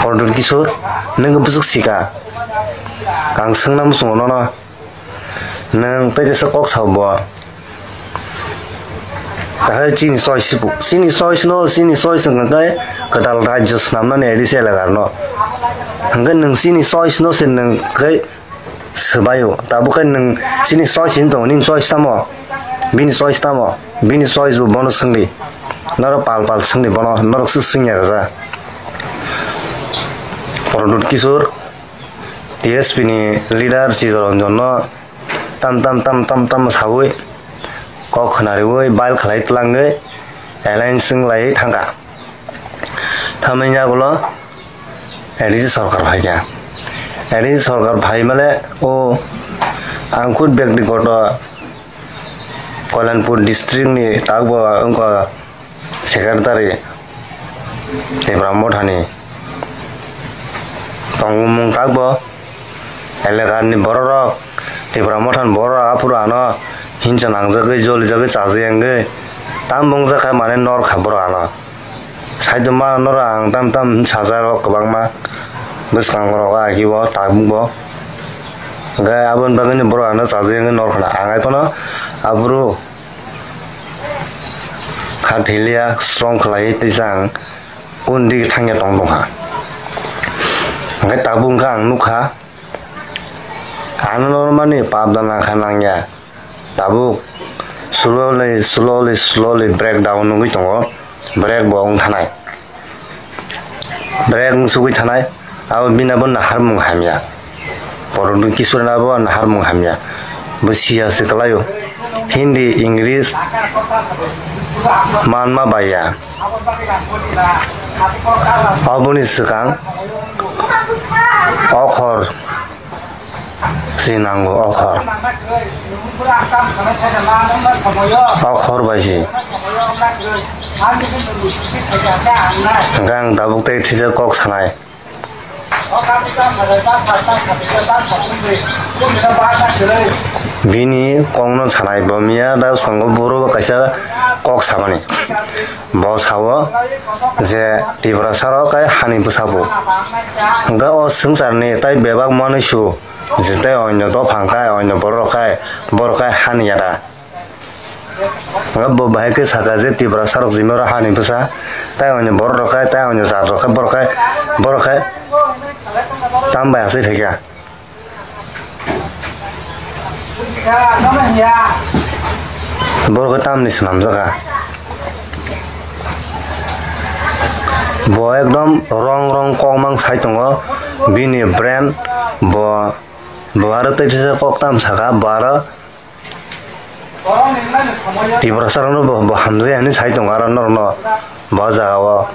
Pordon kisur neng busuk sika kang sengnam sungono no neng tete sekok sabo kahal sini soi sipu sini soi sengkan kai kedal raja senamna ne edisi lagarno hanggan neng sini soi sno sen neng kai sebayo tabu kan neng sini soi sin tong ning soi stamo bini soi zu bonus sengli naro pal sengli bono naro sengnya za Pordon kisur TSP ni leader si Ronjon no tam sawi kok khnari woi bail khlai tlangai airline sing lai thanga thamenya gulo edisi sarkar bhai male o angkut ব্যক্তিগত Kolanpur district ni tagbo angko secretary Ibrahim Thani tongmung tagbo elegar ni borok Ibrahim Than borok apura no hincha nangjagai joli jagai chajenge tambong jakai mane nor khabor ano saidma nor ang tam sajaro kwbangma bwskang roga hibo tabungbo gai abon bagani borok ano chajenge nor khana angai kono aburu khathilia strong khlai tisang kundi thangya tongdongha ngai tabung kang nukha normally pabdana khanangya tabu slowly break down nungui tongo break bong thanai break sugui thanai abo binabon naharmung hamya Pordon kisur nabo naharmung hamya busia seklayo Hindi English manma baya aboni sekang okhor sinanggo okhor baji gang tabuk te thija kok sanai bini kongno sanai bomia da sango boro kaisa kok samani bo sawo je tibra saro kai hani busabo ga o sungsarni tai bebak manusu jete onyo to phangkai onyo borokai hani yada ngabo bahai ke saka je tibra sarok jimora hani busa tai onyo borokai tai onyo zarokai borokai tambah asih thega borokai tamni snam jaga bo ekdom rong komang sai tongo bini brand bo aro te kok tam saka bara tibra sarang bo hamje ani sai tong aro no baja wa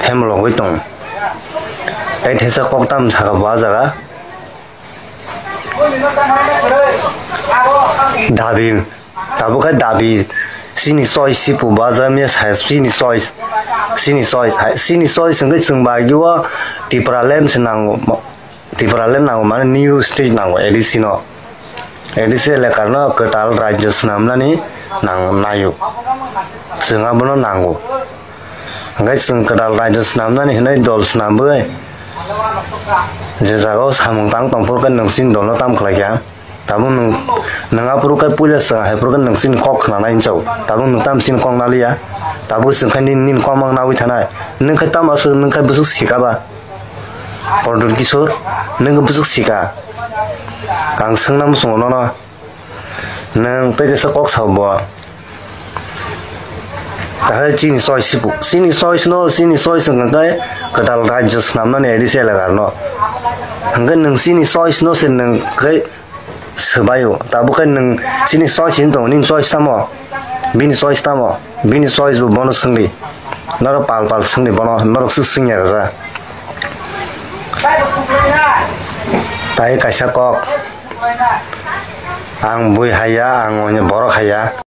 hemlo goi tong tai thesa kok tam saka baja ga dabi tabu ka dabi sini soi sipu baja me sai sini soi senggai sengba giwa tibra len senang Tipralen nango mana new stage nango edisi no edisi lekarno ketal raja senamna ni nang nayu senga bono nango ngai seng ketal raja senamna ni henai dol senam bai je jago samung tang tongpol kan nangsin dolno tam khlaiya tabung nanga puru kai puja sa hai puru kan nangsin kok khna nai chau tabung tam sin kong nalia tabu seng khan nin komang nawi thanai nang khai tam asu nang khai busuk sikaba Pordon kisur neng busuk sika kang sengnam sungono no neng tete sekok sabo kahal sini soi sipu sini soi sengkan kai kedal raja senamna ne edisi lagarno hanggan neng sini soi sno sen neng kai sebayo tabu kan neng sini soi sin tong ning soi stamo bini soi zu bonus sengli naro pal sengli bono naro sengnya za tai kaisa kok ang bui haya ang borok haya